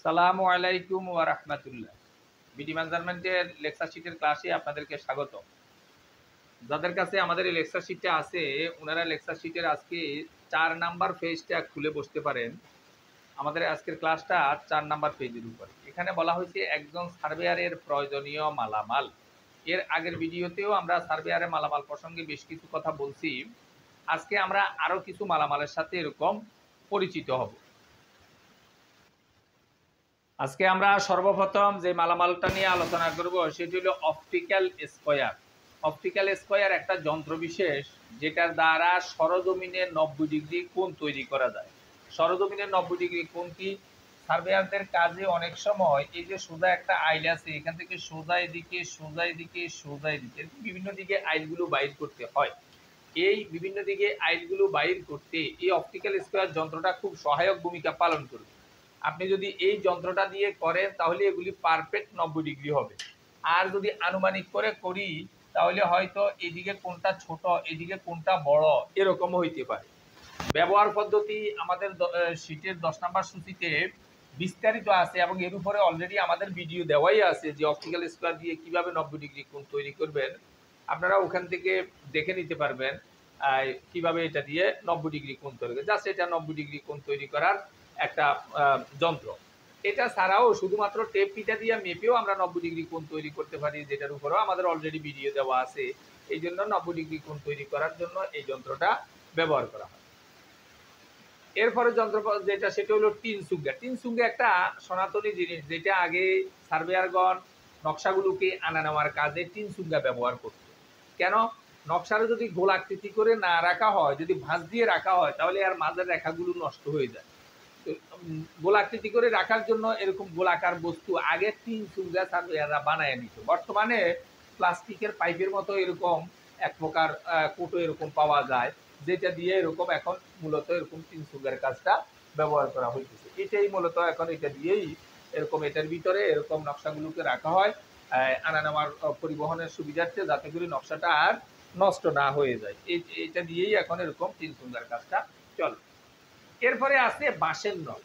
আসসালামু আলাইকুম ওয়া রাহমাতুল্লাহ। বিডি মেজারমেন্টের লেকচার শিটের ক্লাসে আপনাদেরকে স্বাগত। যাদের কাছে আমাদের এই লেকচার শিটটা আছে, ওনারা লেকচার শিটের আজকে ৪ নাম্বার পেজটা খুলে বসতে পারেন। আমাদের আজকের ক্লাসটা ৪ নাম্বার পেজের উপর। এখানে বলা হয়েছে একজন সার্ভেয়ারের প্রয়োজনীয় মালামাল। এর আগের ভিডিওতেও আমরা সার্ভেয়ারের মালামাল প্রসঙ্গে বেশ কিছু কথা বলছি। আজকে আমরা আরও কিছু মালামালের সাথে এরকম পরিচিত হব। আজকে আমরা সর্বপ্রথম যে মালামালটা নিয়ে আলোচনা করব সেটি হলো অপটিক্যাল স্কয়ার। অপটিক্যাল স্কয়ার একটা যন্ত্র বিশেষ যেটার দ্বারা সরজমিনের 90 ডিগ্রি কোণ তৈরি করা যায়। সরজমিনের 90 ডিগ্রি কোণ কি? সার্ভেয়ারদের কাজে অনেক সময় এই যে সোজা একটা আইল আছে, এখান থেকে সোজা এদিকে সোজা এদিকে সোজা এদিকে বিভিন্ন দিকে আইলগুলো বাইর করতে হয়। এই বিভিন্ন দিকে আইলগুলো বাইর করতে এই অপটিক্যাল স্কয়ার যন্ত্রটা খুব সহায়ক ভূমিকা পালন করবে। আপনি যদি এই যন্ত্রটা দিয়ে করেন তাহলে এগুলি পারফেক্ট 90 ডিগ্রি হবে। আর যদি আনুমানিক করে করি তাহলে হয়তো এদিকে কোনটা ছোট এদিকে কোনটা বড় এরকমও হইতে পারে। ব্যবহার পদ্ধতি আমাদের শীটের 10 নাম্বার সূচিতে বিস্তারিত আছে এবং এর উপরে অলরেডি আমাদের ভিডিও দেওয়াই আছে যে অপটিক্যাল স্কয়ার দিয়ে কিভাবে 90 ডিগ্রি কোণ তৈরি করবেন। আপনারা ওখান থেকে দেখে নিতে পারবেন কিভাবে এটা দিয়ে 90 ডিগ্রি কোণ তৈরি করে। জাস্ট এটা 90 ডিগ্রি কোণ তৈরি করার একটা যন্ত্র। এটা ছাড়াও শুধুমাত্র টেপ পিটা দিয়ে মেপেও আমরা 90 ডিগ্রি কোণ তৈরি করতে পারি, যেটার উপরেও আমাদের অলরেডি ভিডিও দেওয়া আছে। এই জন্য 90 ডিগ্রি কোণ তৈরি করার জন্য এই যন্ত্রটা ব্যবহার করা হয়। এরপরে যন্ত্র যেটা সেটা হলো টিন সুঙ্গা। টিন সুঙ্গা একটা সনাতনী জিনিস যেটা আগে সার্ভেয়ারগণ নকশাগুলোকে আনা নেওয়ার কাজে টিন সুঙ্গা ব্যবহার করত। কেন? নকশাটা যদি গোলাকৃতি করে না রাখা হয়, যদি ভাঁজ দিয়ে রাখা হয় তাহলে আর মাঝের রেখাগুলো নষ্ট হয়ে যায়। গোলাকৃতি করে রাখার জন্য এরকম গোলাকার বস্তু আগে টিন সুঙ্গা সার্ভেয়াররা বানায় নিত। বর্তমানে প্লাস্টিকের পাইপের মতো এরকম এক প্রকার কোটো এরকম পাওয়া যায়, যেটা দিয়ে এরকম এখন মূলত এরকম টিন সুঙ্গার কাজটা ব্যবহার করা হইতেছে। এটাই মূলত এখন এটা দিয়েই এরকম এটার ভিতরে এরকম নকশাগুলোকে রাখা হয় আনা নেওয়ার পরিবহনের সুবিধার্থে, যাতে করে নকশাটা আর নষ্ট না হয়ে যায়। এটা দিয়েই এখন এরকম টিন সুঙ্গার কাজটা চলে। এরপরে আছে বাঁশের নল।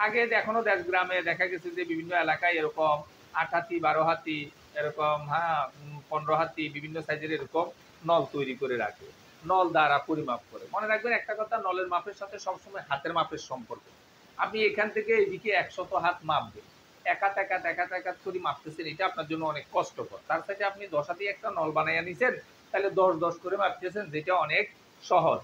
আগে এখনো গ্রামে দেখা গেছে যে বিভিন্ন এলাকায় এরকম 8 হাতি 12 হাতি এরকম 15 হাতি বিভিন্ন সাইজের এরকম নল তৈরি করে রাখে, নল দ্বারা পরিমাপ করে। মনে রাখবেন একটা কথা, নলের মাপের সাথে সবসময় হাতের মাপের সম্পর্ক। আপনি এখান থেকে এদিকে 100 হাত মাপবেন, একাত করে মাপতেছেন, এটা আপনার জন্য অনেক কষ্টকর। তার সাথে আপনি 10 হাতি একটা নল বানাইয়া নিছেন, তাহলে 10 করে মাপতেছেন, যেটা অনেক সহজ।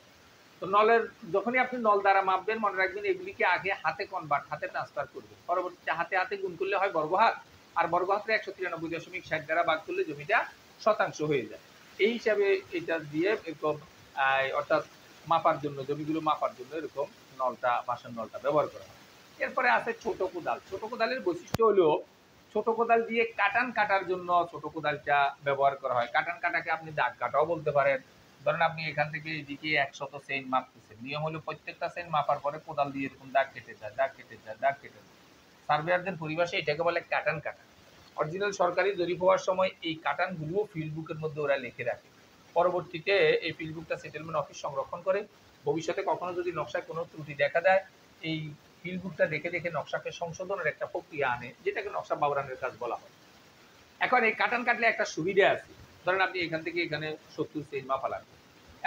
তো নলের যখনই আপনি নল দ্বারা মাপবেন, মনে রাখবেন এগুলিকে আগে হাতে কনভার্ট, হাতে ট্রান্সফার করবেন। পরবর্তীতে হাতে হাতে গুণ করলে হয় বর্গ হাত, আর বর্গ হাতে 193.60 দ্বারা ভাগ করলে জমিটা শতাংশ হয়ে যায়। এই হিসাবে এটা দিয়ে এরকম অর্থাৎ মাপার জন্য, জমিগুলো মাপার জন্য এরকম নলটা, বাঁশের নলটা ব্যবহার করা হয়। এরপরে আছে ছোট কোদাল। ছোট কোদালের বৈশিষ্ট্য হলো ছোট কোদাল দিয়ে কাটান কাটার জন্য ছোট কোদালটা ব্যবহার করা হয়। কাটান কাটাকে আপনি দাগ কাটাও বলতে পারেন। ধরেন আপনি এখান থেকে এদিকে 100 সেন্ট মাপতেছেন, নিয়ম হলো প্রত্যেকটা সেন্ট মাপার পরে কোদাল দিয়ে এরকম দাগ কেটে যায়, দাগ কেটে যায়, দাগ কেটে যায়। সার্ভেয়ারদের পরিভাষায় এটাকে বলে কাটান কাটা। অরিজিনাল সরকারি জরিপ হওয়ার সময় এই কাটানগুলো ফিল্ড বুকের মধ্যে ওরা লিখে রাখে। পরবর্তীতে এই ফিল্ড বুকটা সেটেলমেন্ট অফিস সংরক্ষণ করে। ভবিষ্যতে কখনো যদি নকশায় কোনো ত্রুটি দেখা যায়, এই ফিল্ড বুকটা দেখে দেখে নকশাকে সংশোধনের একটা প্রক্রিয়া আনে, যেটাকে নকশা বাবরানের কাজ বলা হয়। এখন এই কাটান কাটলে একটা সুবিধা আছে। ধরেন আপনি এখান থেকে এখানে 70 সেন্ট মাপা লাগবে।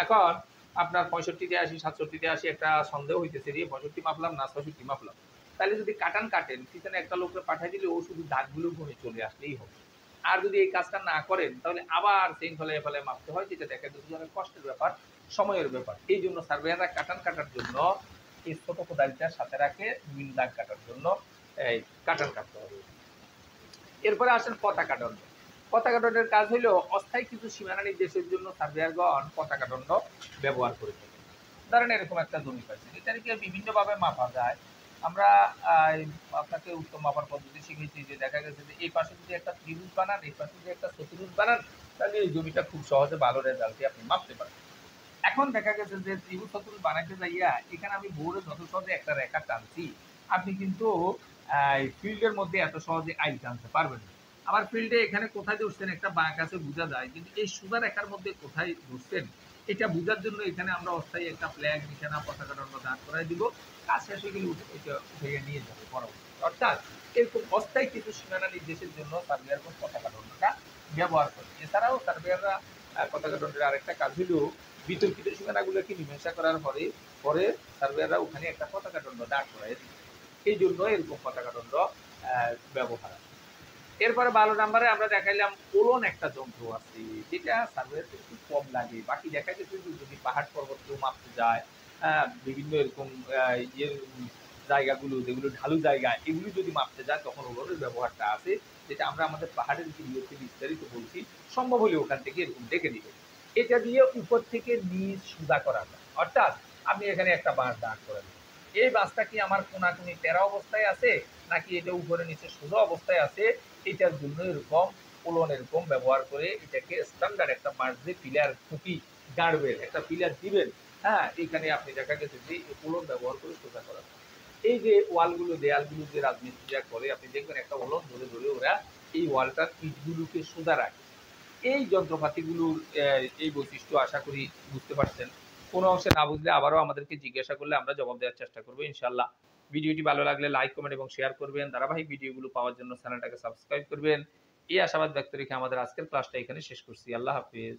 এখন আপনার 65-তে আসি 67-তে আসি, একটা সন্দেহ হইতেছে যে 65 মাপলাম না 66 মাপলাম। তাহলে যদি কাটান কাটেন, পিছনে একটা লোককে পাঠিয়ে দিলে ও শুধু দাগগুলো গুনে চলে আসলেই হবে। আর যদি এই কাজটা না করেন তাহলে আবার সেম ফলায় ফলায় মাপতে হয়, যেটা দেখা যাচ্ছে অনেক কষ্টের ব্যাপার, সময়ের ব্যাপার। এই জন্য সার্ভেয়াররা কাটান কাটার জন্য এই ছোট কোদালটা সাথে রাখে, বিভিন্ন দাগ কাটার জন্য এই কাটান কাটতে হবে। এরপরে আসেন পতাকা দণ্ড। পতাকা দণ্ডের কাজ হলো অস্থায়ী কিছু সীমানা নির্দেশের জন্য সার্ভেয়ারগণ পতাকা দণ্ড ব্যবহার করে থাকে। ধরেন এরকম একটা জমি পাইছেন, এটাকে বিভিন্নভাবে মাপা যায়। আমরা আপনাকে উত্তম মাপার পদ্ধতি শিখেছি, যে দেখা গেছে যে এই পাশে যদি একটা ত্রিভুজ বানান, এই পাশে যদি একটা চতুর্ভুজ বানান, তাহলে এই জমিটা খুব সহজে ভালো রেজাল্টে আপনি মাপতে পারেন। এখন দেখা গেছে যে ত্রিভুজ চতুর্ভুজ বানাইতে যাইয়া এখানে আমি বোর্ডে যত সহজে একটা রেখা টানছি, আপনি কিন্তু ফিল্ডের মধ্যে এত সহজে আইল টানতে পারবেন না। আবার ফিল্ডে এখানে কোথায় ধরছেন একটা বাঁক আছে, বোঝা যায়, কিন্তু এই সোজা রেখার মধ্যে কোথায় ধরছেন এটা বোঝার জন্য এখানে আমরা অস্থায়ী একটা ফ্ল্যাগ নিশানা পতাকা দণ্ড দাঁড় করাই দিব। কাজ শেষ হয়ে গেলে এটা উঠে নিয়ে যাবে পরবর্তী। অর্থাৎ এরকম অস্থায়ী কিছু সীমানা নির্দেশের জন্য সার্ভেয়ার পতাকা দণ্ডটা ব্যবহার করে। এছাড়াও সার্ভেয়াররা পতাকা দণ্ডের আরেকটা কাজ হলো বিতর্কিত সীমানাগুলোকে মীমাংসা করার পরে সার্ভেয়াররা ওখানে একটা পতাকা দণ্ড দাঁড় করায় দিবে। এই জন্য এরকম পতাকা দণ্ড ব্যবহার। এরপরে 12 নম্বরে আমরা দেখাইলাম কোলন একটা যন্ত্র আছে যেটা সার্ভেয়ারকে একটু কম লাগে। বাকি দেখা গেছে যদি পাহাড় পর্বত কেউ মাপতে যায়, বিভিন্ন এরকম ইয়ের জায়গাগুলো যেগুলো ঢালু জায়গা এগুলো যদি মাপতে যায় তখন ওলনের ব্যবহারটা আছে, যেটা আমরা আমাদের পাহাড়ের ভিডিওতে বিস্তারিত বলছি। সম্ভব হলে ওখান থেকে এরকম দেখে নিবে। এটা দিয়ে উপর থেকে নিচ সোজা করা যায়। অর্থাৎ আপনি এখানে একটা বাঁশ দাঁড় করে দিলেন। এই বাঁশটা কি আমার কোনাকুনি টেরা অবস্থায় আছে নাকি এটা উপরে নিচে সোজা অবস্থায় আছে, এটার জন্য এরকম কোলন এরকম ব্যবহার করে এটাকে স্ট্যান্ডার্ড একটা বাঁশ দিয়ে পিলার খুঁটি গাড়বেন, একটা পিলার দিবেন। হ্যাঁ, এখানে আপনি দেখা গেছে যে এই কোলন ব্যবহার করে সোজা করা যায়। এই যে ওয়ালগুলো দেয়ালগুলো যে রাজমিস্ত্রিরা করে আপনি দেখবেন একটা ওলন ধরে ধরে ওরা এই ওয়ালটার ইটগুলোকে সোজা রাখে। এই যন্ত্রপাতিগুলোর এই বৈশিষ্ট্য আশা করি বুঝতে পারছেন। কোনো অংশে না বুঝলে আবারও আমাদেরকে জিজ্ঞাসা করলে আমরা জবাব দেওয়ার চেষ্টা করব ইনশাআল্লাহ। ভিডিওটি ভালো লাগলে লাইক, কমেন্ট এবং শেয়ার করবেন। ধারাবাহিক ভিডিওগুলো পাওয়ার জন্য চ্যানেলটাকে সাবস্ক্রাইব করবেন। এই আশাবাদ ব্যক্ত রেখে আমাদের আজকের ক্লাসটা এখানে শেষ করছি। আল্লাহ হাফেজ।